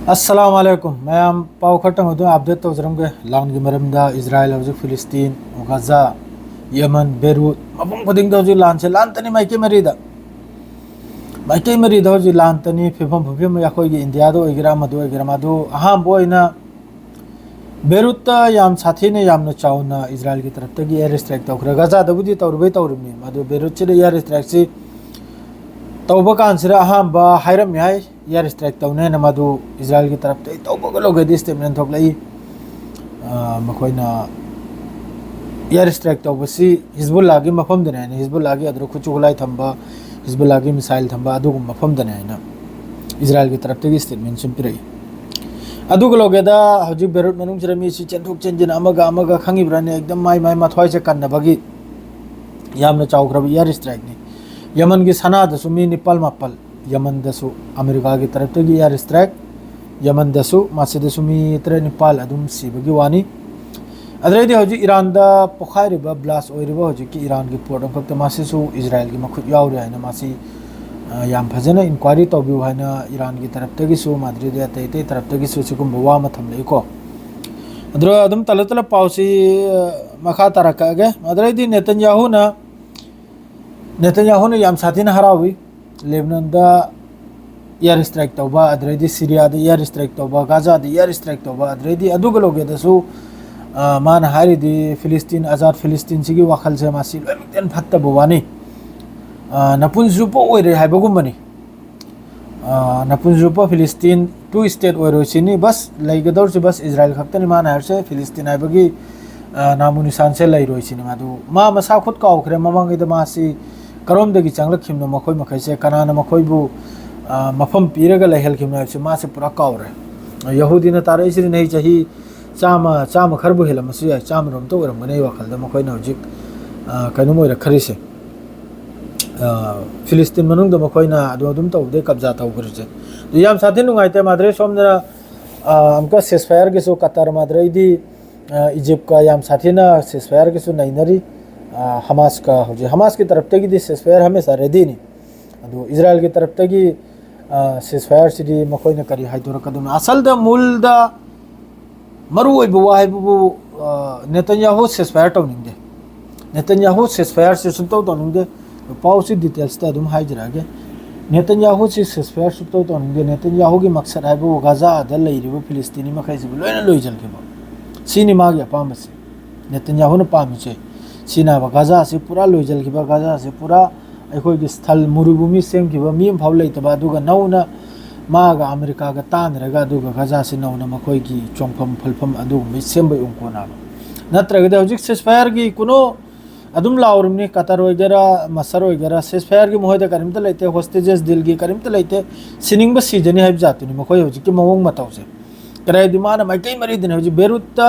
अस्सलाम वालेकुम मैम पाव खटम होदो अपडेट तौजरमगे लान की मरमदा इजराइल हौजिक फिलिस्तीन गजा यमन बेरूत मफम खुदिंग दौजि लान से लान तनी माइके मरीदा हौजि लान तनी फिफम फुफिम याखोई इंडिया दो ओइगरा मदु अहाम बोइना बेरूत याम साथी ने याम न चाउना इजराइल की तरफ तगी एयर स्ट्राइक तौखरा गजा दबुदी तौरबे तौरमनी मदु बेरूत से एयर स्ट्राइक से तौब कानसिरा अहम हायरम याय एयर स्ट्राइक तौने न मदु इजराइल की तरफ ते तौब लोगदि स्टेटमेंट थोकलई मखोइना एयर स्ट्राइक तौबसी हिजबुल्लाह की मफम दने हिजबुल्लाह की अदरो खुचुगलाई थंबा हिजबुल्लाह की मिसाइल थंबा अदुग मफम दने ना इजराइल की तरफ ते स्टेटमेंट सिंपिरई अदुग लोगेदा हजि बेरूत मनुंग जरमी सि चेंथोक चेंजिन अमगा खंगिब्राने एकदम माई माथवाई से कन्नबगी यामना चाउग्रब एयर स्ट्राइक नि यमन की सना दसु मी निपल मपल यमन दसु अमेरिका की तरफ तगी एयर स्ट्राइक यमन दसु मासे दसु मी त्र निपल अदुम सिबगी वानी अदरेदी हजि ईरान दा पोखाइरिबा ब्लास्ट ओइरिबा हजि की ईरान की पोर्ट अम फक्त मासेसु इजराइल की मखुत याउरे हैना मासी याम फजना इंक्वायरी तौबिउ हैना ईरान की तरफ तगी सु माद्रिद अतै तरफ तगी सु सिकुम बवा मथम लेको अदरो अदम तलतल पाउसी मखा तरकागे अदरेदी नेतन्याहू ने याम साथी न हरावी लेबनान दा एयर स्ट्राइक तौबा अदरेदी सीरिया दा एयर स्ट्राइक तौबा गाजा दा एयर स्ट्राइक तौबा अदरेदी अदुगलोगे दसु मान हारिदी फिलिस्तीन आजाद फिलिस्तीन सिगी वखल से मासी लोमितेन फत्ता बुवानी नपुंजुपो ओइरे हाइबगुमनी नपुंजुपो फिलिस्तीन टू स्टेट ओइरोसिनी बस लैगदौर से बस इजराइल खक्तनी मान हारसे फिलिस्तीन हाइबगी नामु निशान से लैरोसिनी मादु मा मसा खुद काउखरे ममंगैदा मासी करोमदगी चंगलखिमनो मखोय मखैसे कनाना मखोयबु मफम पीरगा लैहलखिमनो से मासे पुरा काउरे यहूदीना तारैसिरि नै चाही चामा खरबु हेलमसु याय चाम रोम तो ओरम गनै वखलदा मखोयना हजिक कनु मोइरा खरिसे फिलिस्तीन मनुंग द मखोयना अदुम तौदे कब्जा तौगरजे याम साथे नुंगाइते माद्रे सोमदरा हमका सेसफायर के सो कतर माद्रे दी इजिप्ट का याम साथीना सेसफायर के सो नैनरी हमास का हजे हमास की तरफ तगी दी सेसफायर हमेशा रेडी नि अदु इजराइल की तरफ तगी सेसफायर सिदी मखोयना करी हाइदोरकदम असल द मूल द मरु ओइबु वाइबु नेतन्याहू सेसफायर तौनिंगदे नेतन्याहू सेसफायर से सुतौ तौनिंगदे पाउसी डिटेल्स ता दुम हाइजरागे नेतन्याहू से सेसफायर सुतौ तौनिंगदे नेतन्याहू की मकसद हाइबु गाजा द लैरिबु फिलिस्तीनी मखैसिबु लोइना लोइजलखेबो सिनी मागी अपामसे नेतन्याहू न पामिसे सिना गाजा से पूरा लोइजलखेबा गाजा से पूरा अखोई की स्थल मुरुभूमि सेमखेबा मी फाव लैतबा अदुगा नौना मागा अमेरिका का तानरगा अदुगा गाजा से नौना मखोई की चोंफम फलफम अदुगुम सेमबै उंकोना नत्रगदे हजिक सेसफायर की कुनो अदुम लाउरमनी कतर ओइगरा मसर ओइगरा सेसफायर की मोहयदा करिमता लैते होस्टेजेस दिल की करिमता लैते सिनिंग बस सीजनी हाइब जातुनी मखोई हजिक की मवंग मतौसे कराय दिमाना माइकै मरी दिन हजिक बेरूत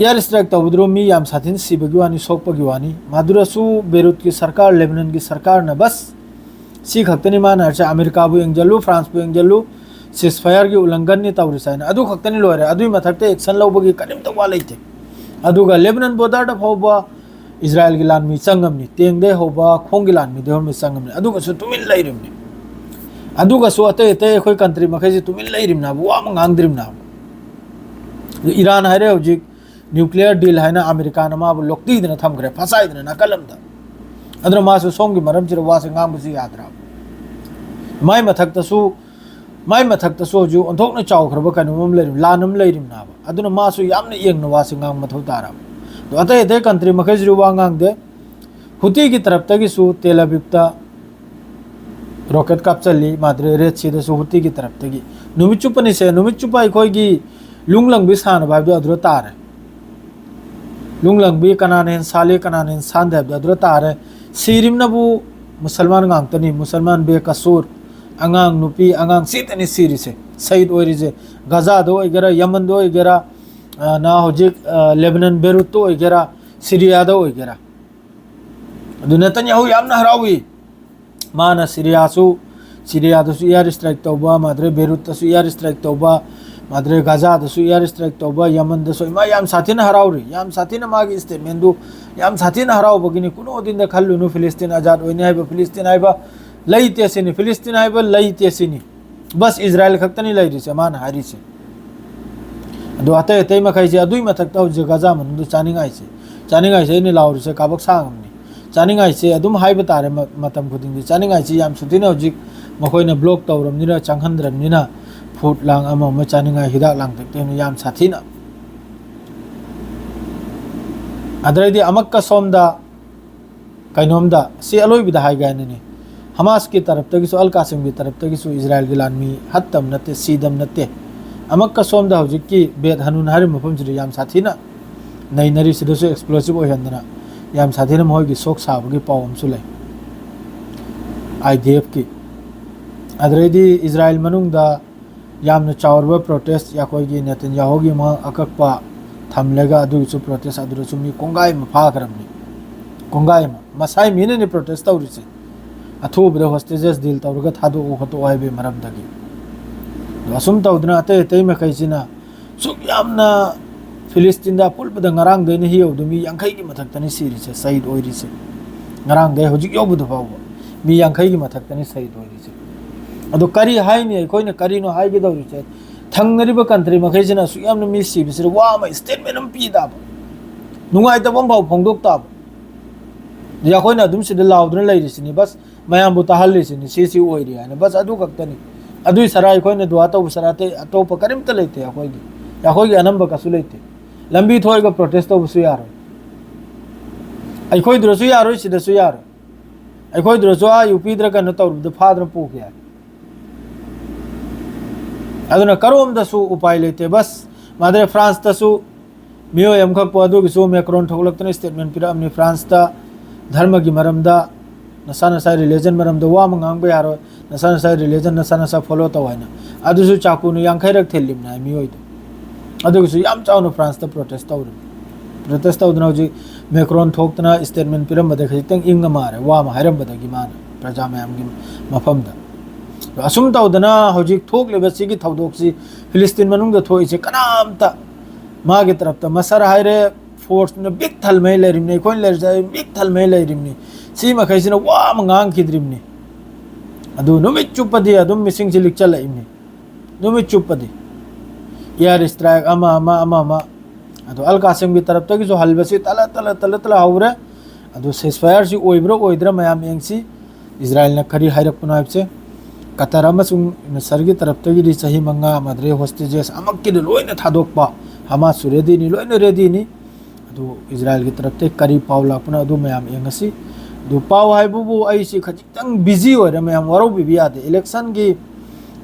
एयर स्ट्राइक तौबद्रो मी याम साथिन सिबगी वानी सोकपगी वानी मादुरसु बेरूत की सरकार लेबनान की सरकार न बस सी खक्तनी मान हरसे अमेरिका बु एंजलु फ्रांस बु एंजलु सेसफायर की उल्लंघन नि तौरिसाइन अदु खक्तनी लोरे अदु मथक्ते एक्शन लौबगी करिमता वा लैते अदुगा लेबनान बॉर्डर द फौबा इजराइल की लान मी चंगमनी तेंगदे होबा खोंग की लान मी देहर मी चंगमनी अदुगा सु तुमिन लैरिमनी अदुगा सु अते अखोई कंट्री मखैसे तुमिन लैरिमना वा मंगांगद्रिमना ईरान हाइरे हजिक न्यूक्लियर डील है ना अमेरिका ना माबु लोक्तीदना थमग्रे फसाइदना नकलमदा अदर मासु सोंगी मरम चिर वासे गांबुसी याद्रा माय मथक्तसु जु अंथोकना चाउखरबा कनुम लैरिम लानम लैरिम नाबा अदुना मासु यामना येंगना वासे गांग मथौ तारा तो अतै कंट्री मखैजरु वांगांग दे हुती की तरफ तगी सु तेल अविवता रॉकेट कापचली माद्रे रेड सी दसु हुती की तरफ तगी नुमिचुपनी से नुमिचुपा इखोगी लुंगलंग बिसान बाबदो अदरो तारे लुंगलंग कनाने साले कनाने सांदे अदरो तारे सिरिमनबु मुसलमान गांगतनी मुसलमान बेकसूर अंगांग नुपी अंगांग सीतनी सिरिसे शहीद ओइरिजे गाजा दो ओइगरा यमन दो ओइगरा ना हजिक लेबनान बेरूत तो ओइगरा सीरिया दो ओइगरा अदु नेतन्याहू यामना हरावी माना सीरियासु एयर स्ट्राइक तौबा माद्रे बेरूत तसु एयर स्ट्राइक तौबा माद्रे गाजा दसु एयर स्ट्राइक तौबा यमन दसु मा याम साथीना हराउरी याम साथीना मागी स्टेटमेंट दु याम साथीना हराउ बगिनी कुनो दिन द खल्लुनु फिलिस्तीन आजाद ओइने हाइबा फिलिस्तीन हाइबा लैते सिनी फिलिस्तीन हाइबा लैते सिनी बस इजराइल खक्तनी लेरिसे मान हारिसे अदो अतै अतै मखैसे अदुई मथक्ता हौजिक गाजा मनुंदु चानिंगाइसे नि लाउरिसे काबक सांगमनि चानिंगाइसे अदुम हाइबा तारे मतम खुदिंगि चानिंगाइसे याम सुदिन हौजिक मखोइना ब्लॉक तौरमनिना चांगहनद्रमनिना फूड लांग अमा चानिंगाइ हिदाक लांग तक्तेनि याम साथिना अदरैदि अमक्का सोमदा कैनोमदा से अलोइबिदा हाइगायननि हमास की तरफ तगिसु अल कासिम की तरफ तगिसु इजराइल की लानमी हत्तम नते सीदम नते अमक्का सोमदा हौजिक की बेद हनुन हारि मफम जिरि याम साथिना नैनरी सिदसु एक्सप्लोसिव ओहंदना याम साथिना मोइगी सोक साबगी पावमसु लै आईडीएफ की अदरैदि इजराइल मनुंगदा यामना चावरबा प्रोटेस्ट याकोइगी नेतन्याहुगी मा अकक्पा थमलेगा अदुसु प्रोटेस्ट अदुसु मी कोंगाई मा फाखरमनि कोंगाई मा मसाई मीने प्रोटेस्ट तौरिसे अथुबरे होस्टेजेस डील तौरगा थादो खतो हाइबे मरमदगी असुम तौदना अतै अतै मखैसिना सुक यामना फिलिस्तीन दा पुलबदा ngarang दैने हियौदमी यांखै की मथक्तनि सिरिसे शहीद ओइरिसे ngarang दै होजिक यौबुद फावो मी यांखै की मथक्तनि शहीद ओइरिसे अदो करी हाइनि कोइना करीनो हाइगे दौरिसे थंगरिबा कंट्री मखैसिना सुक यामना मी सिबिसे वामा स्टेटमेंट अम पीदाब नुंगाइ तबम भाव फोंदोक ताब या कोइना दुम सिदा लाउदना लैरिसिनि बस मयामबु ताहल्लिसिनि सिसि ओइरि हाना बस अदु कक्तनि अदुई सराय कोइना दुआ तौ सराते अतोप करिमत लेते याखोइगी अनंब कसु लेते लंबी थोइगा प्रोटेस्ट तौबसु यारो अखोइ द्रसु यारो सिदसु यारो अखोइ द्रसु आ यूपी द्र कन तौरबद फाद्र पोक यार अदुना करोम दसु उपाय लेते बस मादरे फ्रांस तसु मियो यमखक पदु गिसु मैक्रोन थोलक्तने स्टेटमेंट पिरा हमने फ्रांस ता धर्म की मरमदा नसा नसा रिलीजन मरमदा वा मंगांग यारो नसा नसा रिलीजन नसा नसा फॉलो तवाइना अदुसु चाकुनु यांखैरक थेलिमना मियोइदो अदुगसु याम चाउनु फ्रांस ता प्रोटेस्ट तौदना हौजि मैक्रोन थोक्तना स्टेटमेंट पिरम बदे खितंग इंग मारे वा मा हैरम बदगी मान प्रजा मयाम की मफमदा असुम तौदना हौजिक थोकलेबसिगी थौदोक्सि फिलिस्तीन मनुंगदा थोइसे कनामता मागे तरफता मसर हाइरे फोर्स न बिग थल में लेरिमने कोइन लेर जाय बिग थल में लेरिमने सी मखैसिना वा मंगांग खिद्रिमने अदु नुमित चुपदि अदुम मिसिंग सिलिक चलइमने नुमित चुपदि यार स्ट्राइक अमा अदु अल कासिम की तरफ तक जो हलबसी तला हाउरे अदु सेसफायर सि ओइब्रो ओइद्रा मयाम एंगसी इजराइल न खरी हाइरक पुनाइबसे कतर अमसुंग मिसर की तरफ तक दी सही मंगा मदरे होस्टेजेस अमक्की लोइना थादोकपा हमास रेडी नि लोइना रेडी नि अदु इजराइल की तरफ ते करी पावला पुना अदु मयाम एंगसी दु पाव हाइबुबु आइसी खजितंग बिजी होरे मयाम वरो बिबियादे इलेक्शन की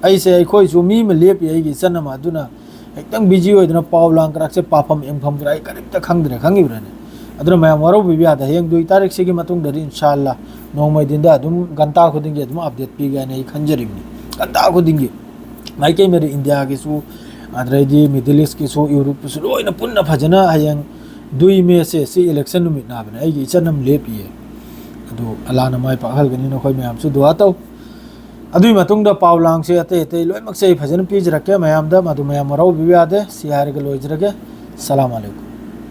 आइसे अखोइ सु मी म लेप येगी सनमा अदुना एकदम बिजी होइदना पावलांग कराकसे पाफम एंफम कराइ करिमता खंगद्रे खंगिब्रने अदुना मयाम वरो बिबियादे हेंग 2 तारिख से की मतुंग दरि इंशाअल्लाह नोंमै दिनदा अदुम गंता खुदिंगे अदुम अपडेट पीगाने खंजरिमनि गंता खुदिंगे माइके मेरे इंडिया की सु अदरैदि मिडिल ईस्ट की सु यूरोप सु लोइना पुन्ना फजना हयंग 2 मे से इलेक्शन नुमित नाबने आइगी इचनम लेपिए अदु अलाना माइ पाखलगनि नखोइ मयाम सु दुआ तौ अदुई मतुंगदा पावलांग से अते अते लोइमक से फजन पीजरके मयामदा मदु मयाम मरौ बियादे सिहारगे लोइजरगे सलाम अलैकुम।